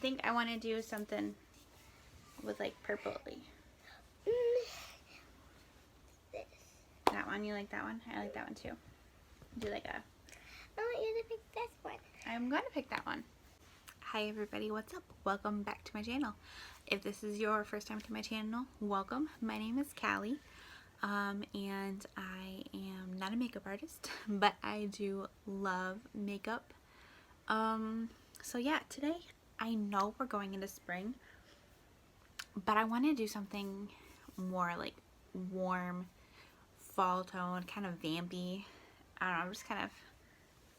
think I want to do something with like purpley. This. That one, you like that one? I like that one too. Do like a... I want you to pick this one. I'm going to pick that one. Hi everybody, what's up? Welcome back to my channel. If this is your first time to my channel, welcome. My name is Callie, and I am not a makeup artist, but I do love makeup. So yeah, today I know we're going into spring, but I want to do something more like warm, fall tone, kind of vampy. I don't know, I'm just kind of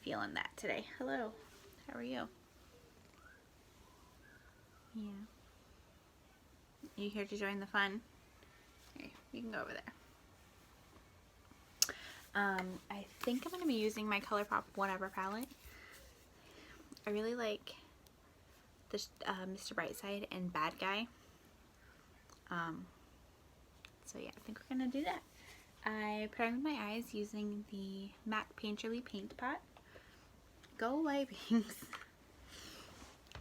feeling that today. Hello, how are you? Yeah. You here to join the fun? Here, you can go over there. I think I'm going to be using my Colourpop Whatever palette. I really like this Mr. Brightside and Bad Guy. So yeah, I think we're going to do that. I primed my eyes using the MAC Painterly Paint Pot. Go away, Binks.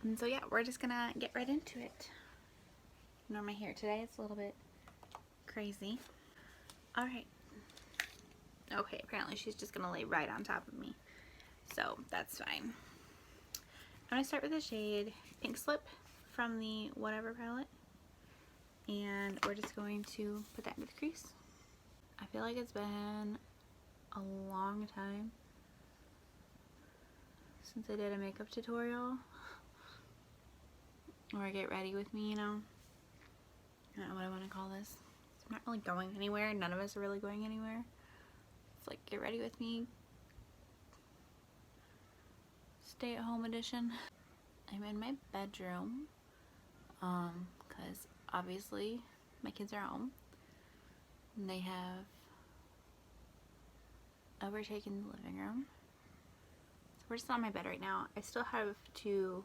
And so yeah, we're just going to get right into it. Ignore my hair today, it's a little bit crazy. Alright. Okay, apparently she's just going to lay right on top of me. So that's fine. I'm going to start with the shade Pink Slip from the Whatever palette. And we're just going to put that into the crease. I feel like it's been a long time since I did a makeup tutorial. Or get ready with me, you know. I don't know what I want to call this. I'm not really going anywhere. None of us are really going anywhere. It's like get ready with me. Stay at home edition. I'm in my bedroom. Because obviously my kids are home. And they have overtaken the living room. So we're just on my bed right now. I still have to...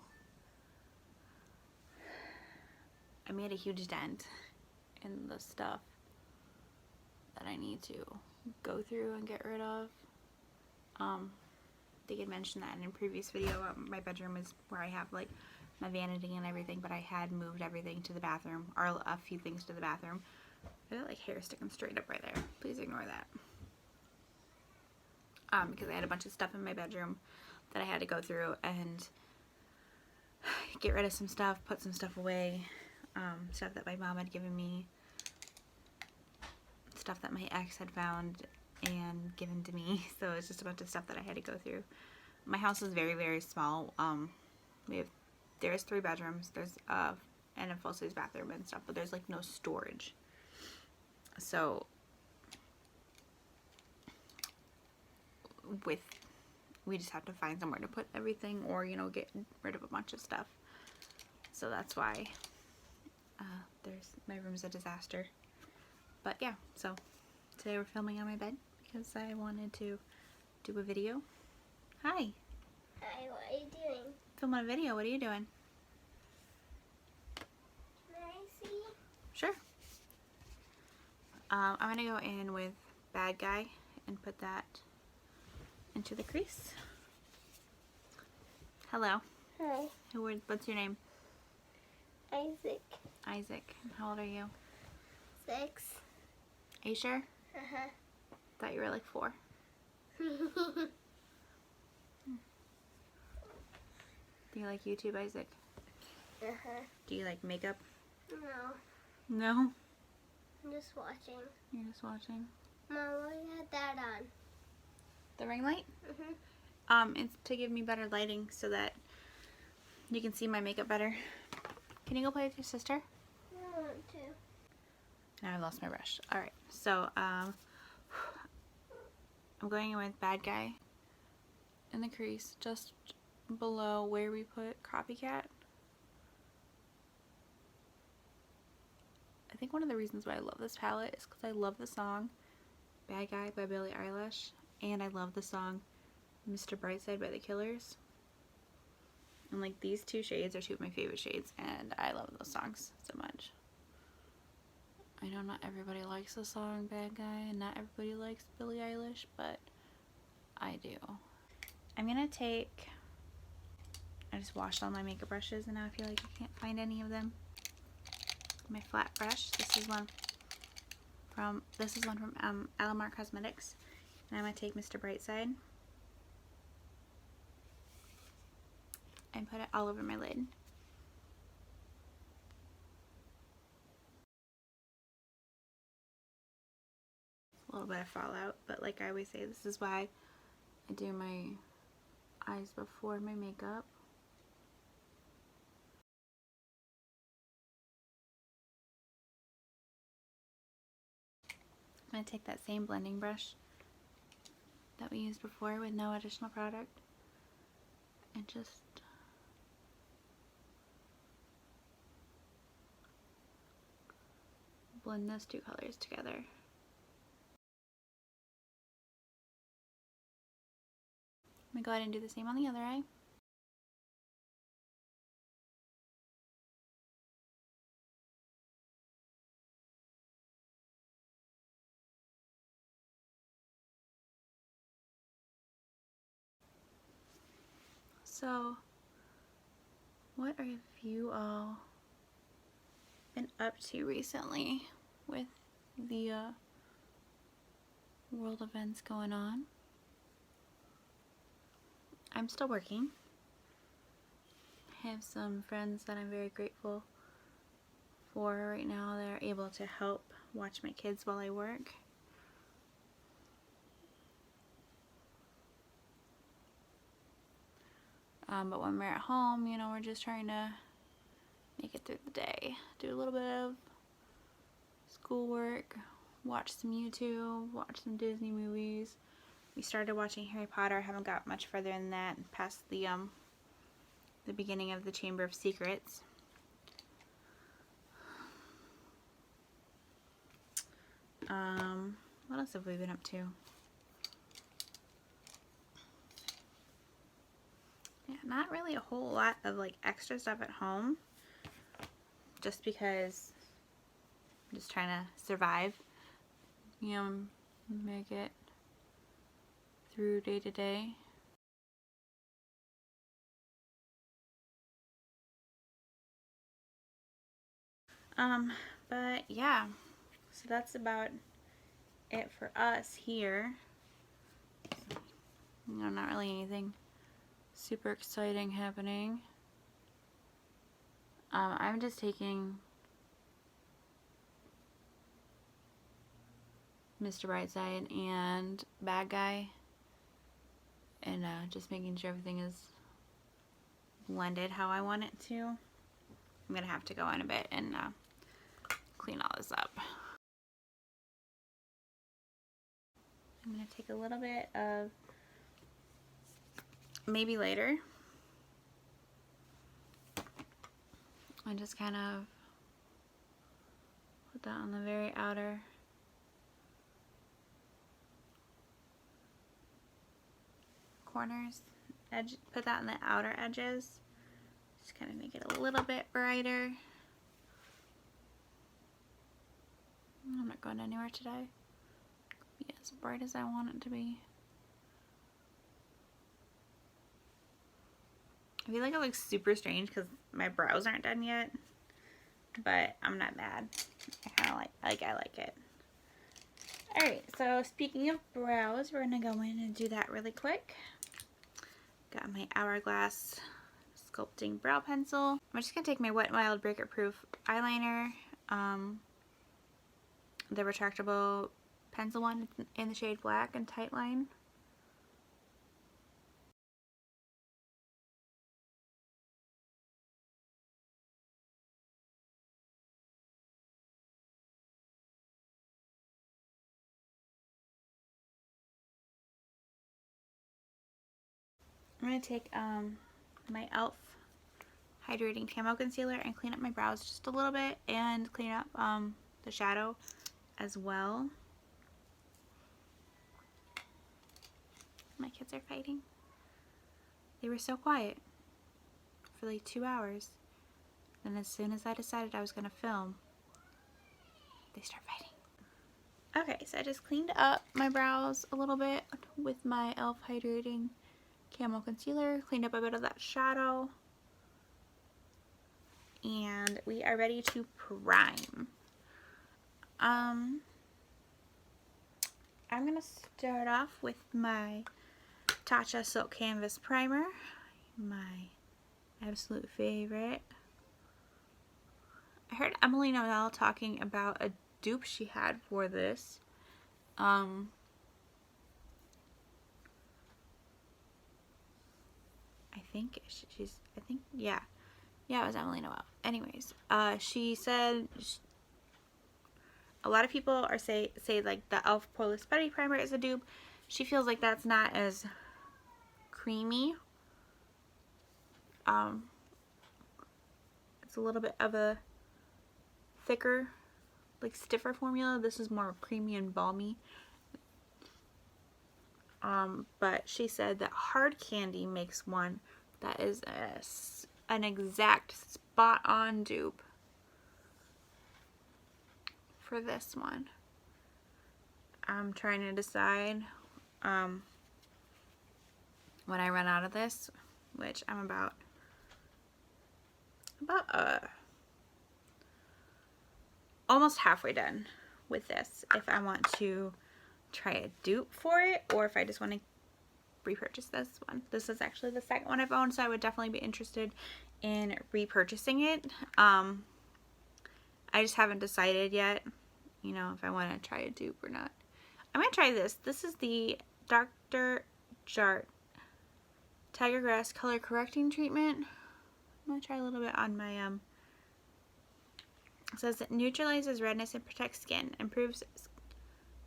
I made a huge dent in the stuff that I need to go through and get rid of. They had mentioned that in a previous video. My bedroom is where I have like my vanity and everything, but I had moved everything to the bathroom, or a few things to the bathroom. I got like hair sticking straight up right there. Please ignore that. Because I had a bunch of stuff in my bedroom that I had to go through and get rid of some stuff, put some stuff away. Stuff that my mom had given me, stuff that my ex had found and given to me. So it's just a bunch of stuff that I had to go through. My house is very, very small. There's 3 bedrooms, there's and a full-size bathroom and stuff, but there's like no storage. So we just have to find somewhere to put everything, or you know, get rid of a bunch of stuff. So that's why my room's a disaster. But yeah, so today we're filming on my bed because I wanted to do a video. Hi. Hi, what are you doing? Filming a video. What are you doing? Can I see? Sure. I'm gonna go in with Bad Guy and put that into the crease. Hello. Hi. What's your name? Isaac. Isaac. How old are you? 6. Are you sure? Uh-huh. Thought you were like 4. Do you like YouTube, Isaac? Uh-huh. Do you like makeup? No. No? I'm just watching. You're just watching? Mom, why you had that on? The ring light? Mm-hmm. It's to give me better lighting so that you can see my makeup better. Can you go play with your sister? I want to. Now I lost my brush. Alright, so I'm going in with Bad Guy in the crease just below where we put Copycat. I think one of the reasons why I love this palette is because I love the song Bad Guy by Billie Eilish, and I love the song Mr. Brightside by The Killers. And like these 2 shades are 2 of my favorite shades, and I love those songs so much. I know not everybody likes the song Bad Guy, and not everybody likes Billie Eilish, but I do. I'm gonna take I just washed all my makeup brushes and now I feel like I can't find any of them. My flat brush, this is one from Alamar Cosmetics, and I'm going to take Mr. Brightside and put it all over my lid. A little bit of fallout, but like I always say, this is why I do my eyes before my makeup. I'm going to take that same blending brush that we used before with no additional product and just blend those two colors together. I'm going to go ahead and do the same on the other eye. So, what have you all been up to recently with the world events going on? I'm still working. I have some friends that I'm very grateful for right now. They're able to help watch my kids while I work. But when we're at home, you know, we're just trying to make it through the day. Do a little bit of schoolwork, watch some YouTube, watch some Disney movies. We started watching Harry Potter. I haven't got much further than that, past the beginning of the Chamber of Secrets. What else have we been up to? Yeah, not really a whole lot of like extra stuff at home, just because I'm just trying to survive, you know, make it through day to day. But yeah, so that's about it for us here. You know, not really anything super exciting happening. I'm just taking Mr. Brightside and Bad Guy and just making sure everything is blended how I want it to. I'm gonna have to go in a bit and clean all this up. I'm gonna take a little bit of Maybe Later and just kind of put that on the very outer corners, put that on the outer edges, just kind of make it a little bit brighter. I'm not going anywhere today. Be as bright as I want it to be. I feel like it looks super strange because my brows aren't done yet, but I'm not mad. I kind of I like it. Alright, so speaking of brows, we're going to go in and do that really quick. Got my Hourglass Sculpting brow pencil. I'm just going to take my Wet n Wild Breakup-proof eyeliner, the retractable pencil one in the shade Black and Tight Line. I'm going to take my e.l.f. Hydrating Camo Concealer and clean up my brows just a little bit and clean up the shadow as well. My kids are fighting. They were so quiet for like 2 hours. Then as soon as I decided I was going to film, they start fighting. Okay, so I just cleaned up my brows a little bit with my e.l.f. Hydrating Camo Concealer. Cleaned up a bit of that shadow. and we are ready to prime. I'm gonna start off with my Tatcha Silk Canvas primer, my absolute favorite. I heard Emily Noel talking about a dupe she had for this. I think, yeah, it was Emily Noel. Anyways, she said a lot of people say like the e.l.f. Poreless Putty Primer is a dupe. She feels like that's not as creamy. It's a little bit of a thicker, like stiffer formula. This is more creamy and balmy. But she said that Hard Candy makes one that is an exact spot on dupe for this one. I'm trying to decide when I run out of this, which I'm about almost halfway done with this, if I want to try a dupe for it or if I just want to repurchase this one. This is actually the second one I've owned, so I would definitely be interested in repurchasing it. I just haven't decided yet, you know, if I want to try a dupe or not. I'm going to try this. This is the Dr. Jart Tiger Grass Color Correcting Treatment. I'm going to try a little bit on my, it says it neutralizes redness and protects skin, improves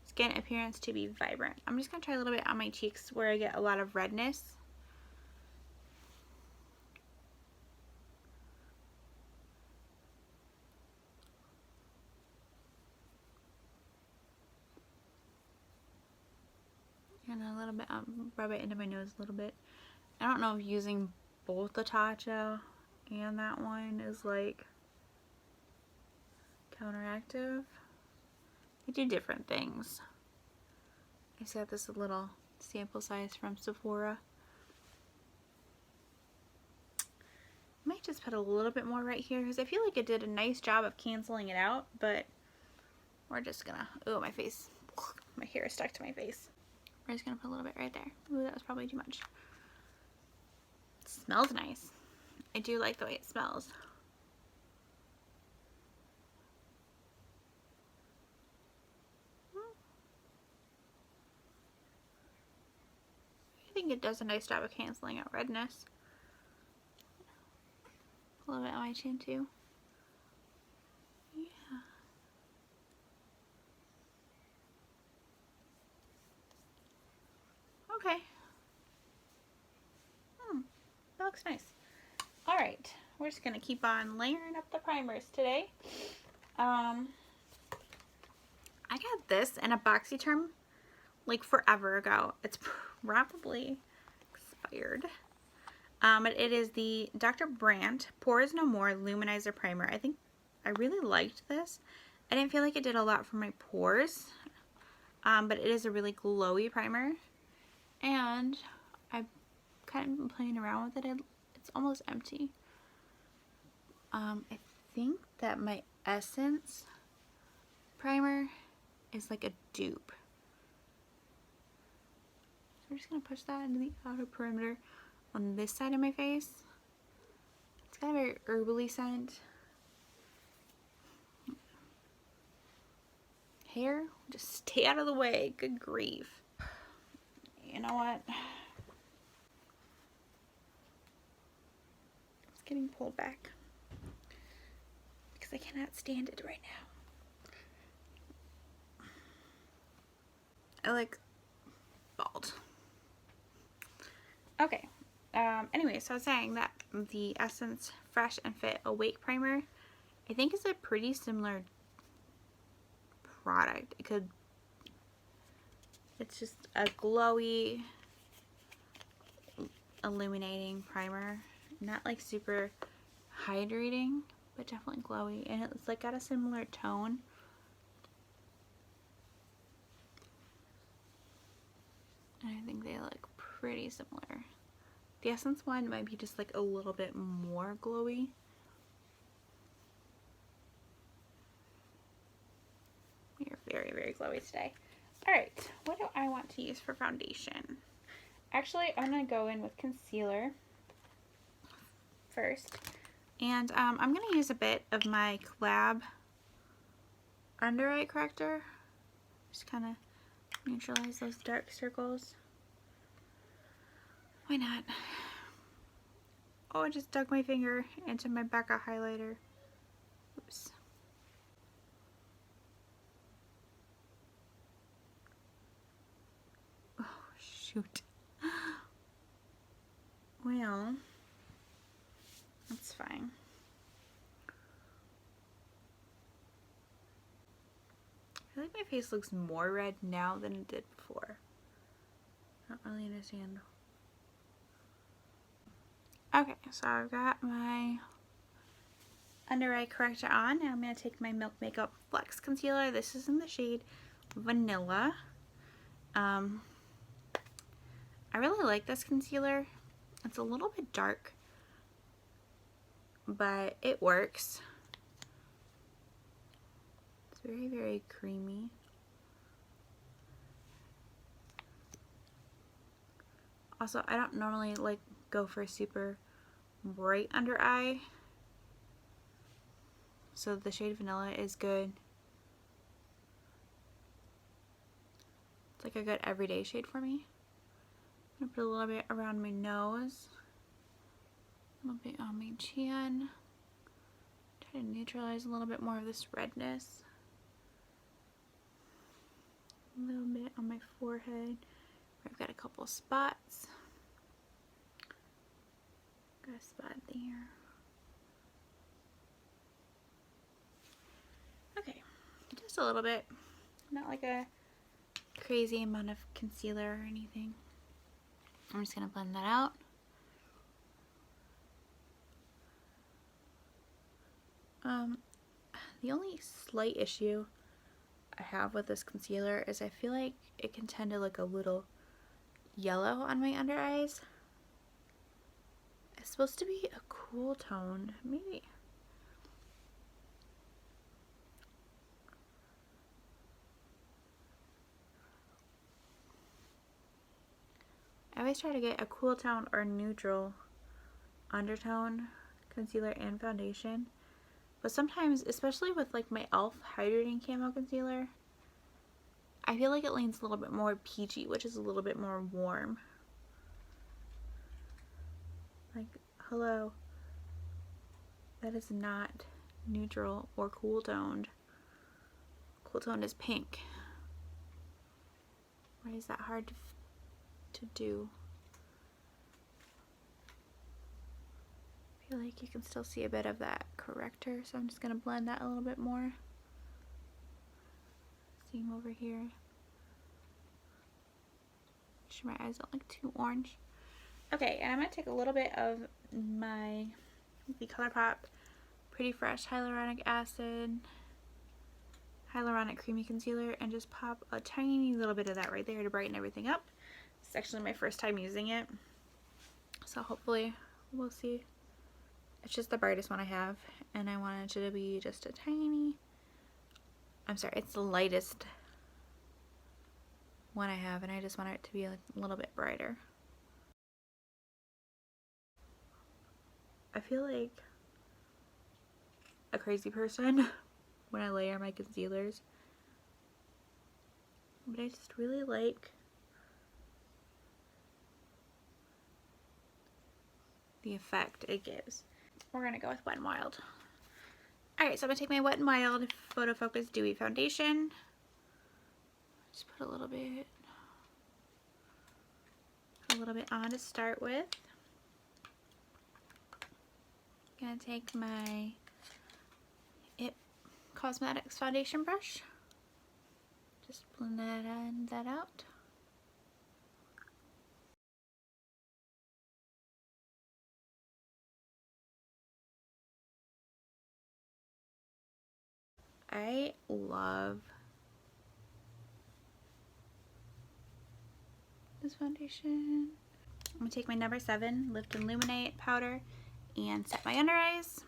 skin appearance to be vibrant. I'm just going to try a little bit on my cheeks where I get a lot of redness. And a little bit, rub it into my nose a little bit. I don't know if using both the Tatcha and that one is like counteractive. They do different things. I just got this little sample size from Sephora. I might just put a little bit more right here because I feel like it did a nice job of canceling it out, but we're just gonna, oh, my face, my hair is stuck to my face. We're just gonna put a little bit right there. Ooh, that was probably too much. It smells nice. I do like the way it smells. I think it does a nice job of canceling out redness. A little bit on my chin too. Yeah. Okay. That looks nice. Alright, we're just going to keep on layering up the primers today. I got this in a BoxyCharm like forever ago. It's probably expired. But it is the Dr. Brandt Pores No More Luminizer Primer. I think I really liked this. I didn't feel like it did a lot for my pores. But it is a really glowy primer. And I've kind of been playing around with it. It's almost empty. I think that my Essence primer is like a dupe. So I'm just going to push that into the outer perimeter on this side of my face. It's got a very herbally scent. Hair, just stay out of the way. Good grief. You know what? It's getting pulled back because I cannot stand it right now. I like bald. Okay. Anyway, so I was saying that the Essence Fresh and Fit Awake Primer, I think is a pretty similar product. It's just a glowy, illuminating primer. Not like super hydrating, but definitely glowy. And it's like got a similar tone. And I think they look pretty similar. The Essence one might be just like a little bit more glowy. very, very glowy today. Alright, what do I want to use for foundation? Actually, I'm going to go in with concealer first. And I'm going to use a bit of my Collab under eye corrector. Just kind of neutralize those dark circles. Why not? Oh, I just dug my finger into my Becca highlighter. Oops. Oh, shoot. Well, that's fine. I feel like my face looks more red now than it did before. I don't really understand. Okay, so I've got my under eye corrector on. Now I'm going to take my Milk Makeup Flex Concealer. This is in the shade Vanilla. I really like this concealer. It's a little bit dark, but it works. It's very, very creamy. Also, I don't normally like go for super bright under eye, so the shade Vanilla is good. It's like a good everyday shade for me. I'm gonna put a little bit around my nose, a little bit on my chin. Try to neutralize a little bit more of this redness. A little bit on my forehead where I've got a couple spots. Got a spot there. Okay, just a little bit. Not like a crazy amount of concealer or anything. I'm just gonna blend that out. The only slight issue I have with this concealer is I feel like it can tend to look a little yellow on my under eyes. It's supposed to be a cool tone, maybe. I always try to get a cool tone or neutral undertone concealer and foundation, but sometimes, especially with like my e.l.f. hydrating camo concealer, I feel like it leans a little bit more peachy, which is a little bit more warm. Like, hello, that is not neutral or cool toned. Cool toned is pink. Why is that hard to do? I feel like you can still see a bit of that corrector, so I'm just going to blend that a little bit more. Same over here. Make sure my eyes don't look too orange. Okay, and I'm going to take a little bit of the Colourpop Pretty Fresh Hyaluronic Acid Hyaluronic Creamy Concealer and just pop a tiny little bit of that right there to brighten everything up. It's actually my first time using it, so hopefully we'll see. It's just the brightest one I have, and I want it to be just a tiny, I'm sorry, it's the lightest one I have, and I just want it to be like a little bit brighter. I feel like a crazy person when I layer my concealers, but I just really like the effect it gives. We're gonna go with Wet n Wild. Alright, so I'm gonna take my Wet n Wild Photofocus Dewy Foundation. Just put a little bit on to start with. Gonna take my IT Cosmetics foundation brush. Just blend that out. I love this foundation. I'm gonna take my number 7 Lift and Illuminate powder and set my under eyes.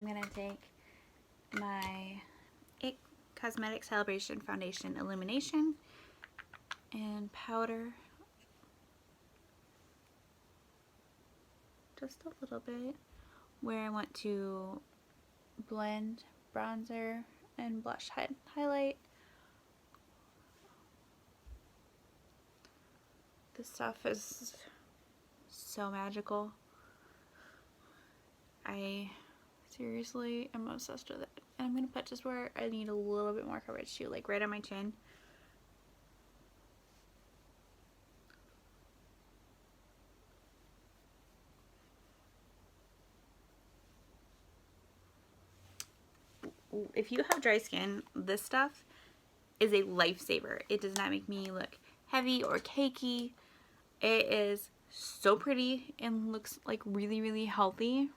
I'm going to take my IT Cosmetics Celebration Foundation Illumination and powder just a little bit where I want to blend bronzer and blush highlight. This stuff is so magical. I seriously am obsessed with it. And I'm going to put just where I need a little bit more coverage too, like right on my chin. If you have dry skin, this stuff is a lifesaver. It does not make me look heavy or cakey. It is so pretty and looks like really, really healthy.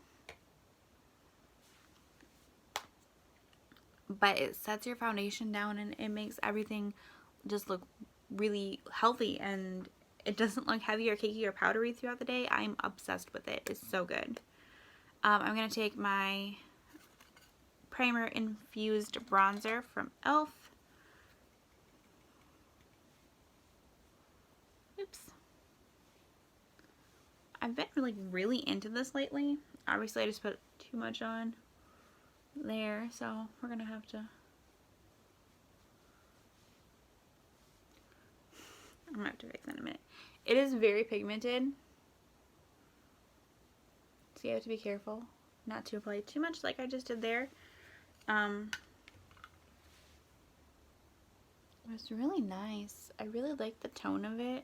But it sets your foundation down and it makes everything just look really healthy, and it doesn't look heavy or cakey or powdery throughout the day. I'm obsessed with it. It's so good. I'm going to take my Primer Infused Bronzer from e.l.f. Oops. I've been really into this lately. Obviously, I just put too much on there, so we're going to have to... I'm going to have to fix that in a minute. It is very pigmented, so you have to be careful not to apply too much like I just did there. It's really nice. I really like the tone of it.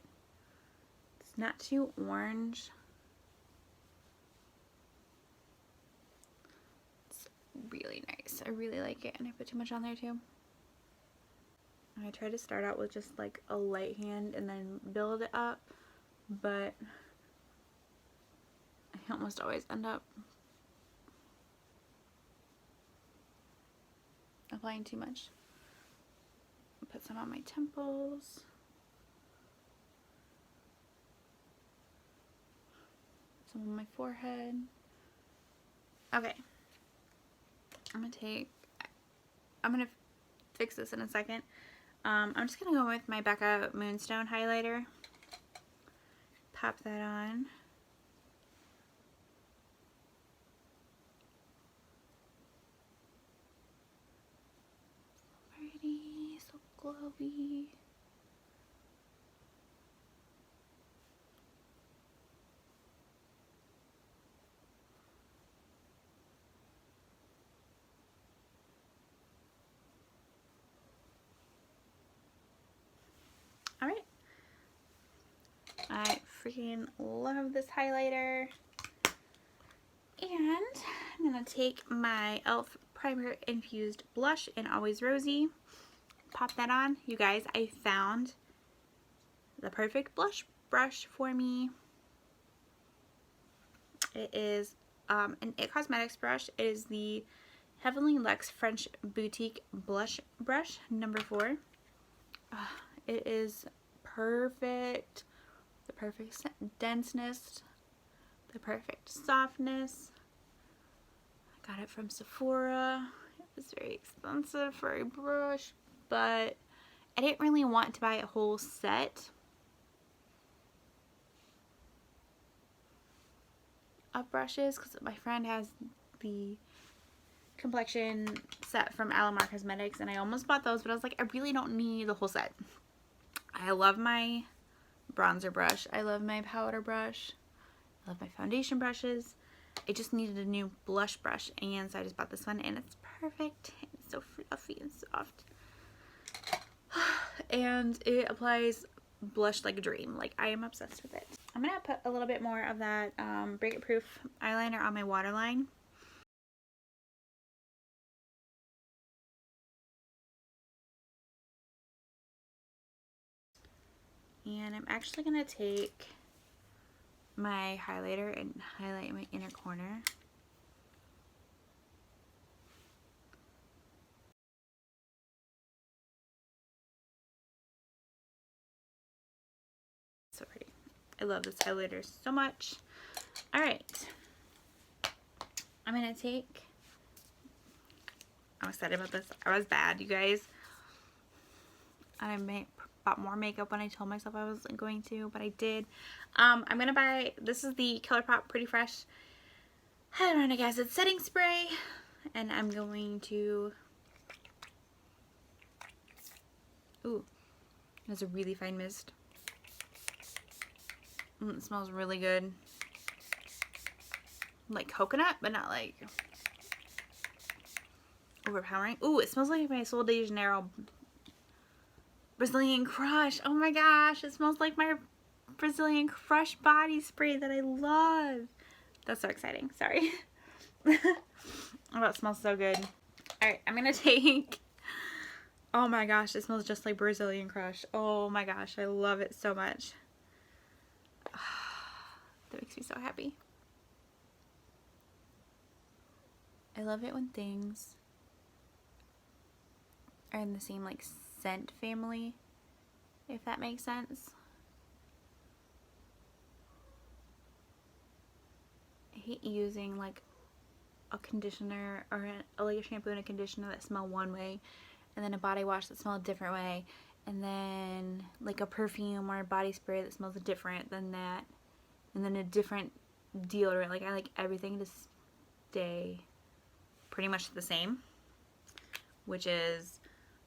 It's not too orange. It's really nice. I really like it, and I put too much on there too. I try to start out with just like a light hand and then build it up, but I almost always end up applying too much. Put some on my temples. Some on my forehead. Okay. I'm gonna fix this in a second. I'm just gonna go with my Becca Moonstone highlighter. Pop that on. So pretty, so glowy. Alright. I freaking love this highlighter. And I'm going to take my e.l.f. Primer Infused Blush in Always Rosy. Pop that on. You guys, I found the perfect blush brush for me. It is an IT Cosmetics brush. It is the Heavenly Luxe French Boutique Blush Brush number 4. It is perfect. The perfect denseness. The perfect softness. I got it from Sephora. It was very expensive for a brush, but I didn't really want to buy a whole set of brushes because my friend has the complexion set from Alamar Cosmetics, and I almost bought those, but I was like, I really don't need the whole set. I love my bronzer brush. I love my powder brush. I love my foundation brushes. I just needed a new blush brush, and so I just bought this one, and it's perfect. It's so fluffy and soft. And it applies blush like a dream. Like, I am obsessed with it. I'm going to put a little bit more of that Breakup-proof eyeliner on my waterline. And I'm actually going to take my highlighter and highlight my inner corner. So pretty. I love this highlighter so much. Alright. I'm going to take I'm excited about this. I was bad, you guys. And I bought more makeup when I told myself I wasn't going to, but I did. I'm going to buy, this is the Colourpop Pretty Fresh Hyaluronic Acid Setting Spray. And I'm going to, ooh, it has a really fine mist. It smells really good. Like coconut, but not like overpowering. Ooh, it smells like my Sol de Janeiro Brazilian Crush. Oh my gosh, it smells like my Brazilian Crush body spray that I love. That's so exciting. Sorry. Oh, it smells so good. Alright, I'm gonna take, oh my gosh, it smells just like Brazilian Crush. Oh my gosh, I love it so much. That makes me so happy. I love it when things are in the same like scent family, if that makes sense. I hate using like a conditioner or like a shampoo and a conditioner that smell one way, and then a body wash that smell a different way, and then like a perfume or a body spray that smells different than that, and then a different deodorant. Like I like everything to stay pretty much the same, which is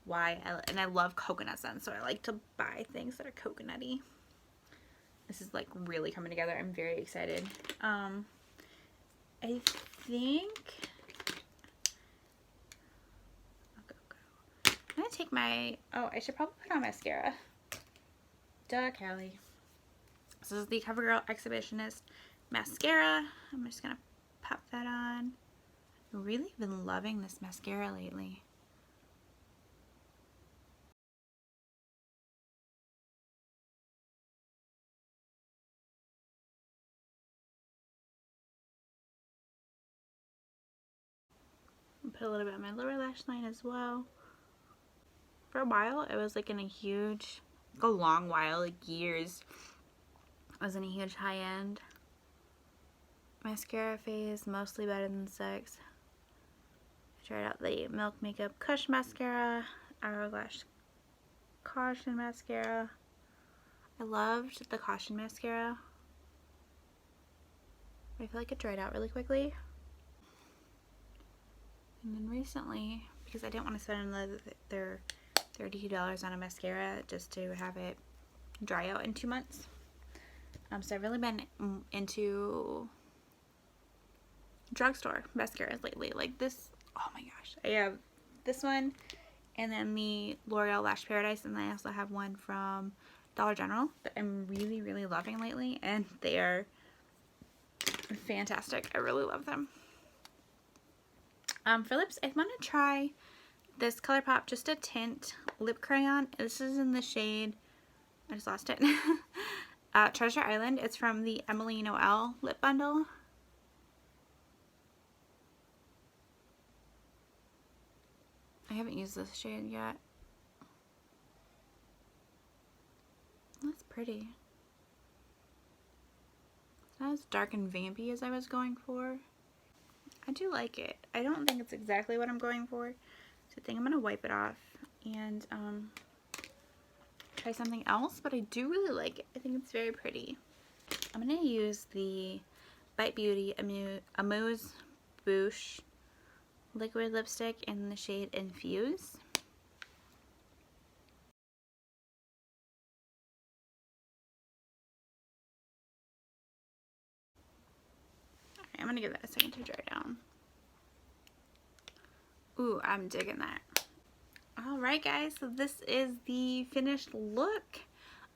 why I love coconut scents, so I like to buy things that are coconutty. This is like really coming together. I'm very excited. I think I'm gonna take my, oh, I should probably put on mascara. Duh, Callie. This is the CoverGirl Exhibitionist mascara. I'm just gonna pop that on. I've really been loving this mascara lately. Put a little bit on my lower lash line as well. For a while, I was like in a huge, like a long while, like years, I was in a huge high-end mascara phase, mostly Better Than Sex. I tried out the Milk Makeup Kush mascara, Hourglass Caution mascara. I loved the Caution mascara. I feel like it dried out really quickly. And then recently, because I didn't want to spend another $32 on a mascara just to have it dry out in 2 months. So I've really been into drugstore mascaras lately. Like this, oh my gosh. I have this one, and then the L'Oreal Lash Paradise, and I also have one from Dollar General that I'm really, really loving lately, and they are fantastic. I really love them. For lips, I want to try this Colourpop Just a Tint lip crayon. This is in the shade, I just lost it, Treasure Island. It's from the Emily Noel lip bundle. I haven't used this shade yet. That's pretty. It's not as dark and vampy as I was going for. I do like it. I don't think it's exactly what I'm going for. So I think I'm going to wipe it off and try something else. But I do really like it. I think it's very pretty. I'm going to use the Bite Beauty Amuse Bouche liquid lipstick in the shade Infused. I'm gonna give that a second to dry down. Ooh, I'm digging that. Alright guys, so this is the finished look.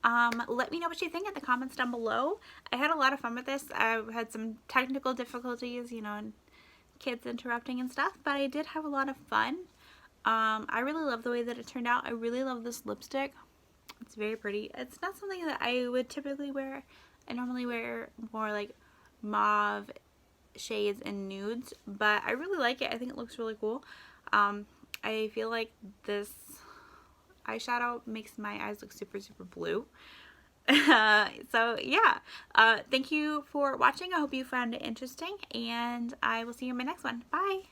Let me know what you think in the comments down below. I had a lot of fun with this. I had some technical difficulties, you know, and kids interrupting and stuff, but I did have a lot of fun. I really love the way that it turned out. I really love this lipstick. It's very pretty. It's not something that I would typically wear. I normally wear more like mauve shades and nudes, but I really like it. I think it looks really cool. I feel like this eyeshadow makes my eyes look super, super blue. So yeah, thank you for watching. I hope you found it interesting, and I will see you in my next one. Bye!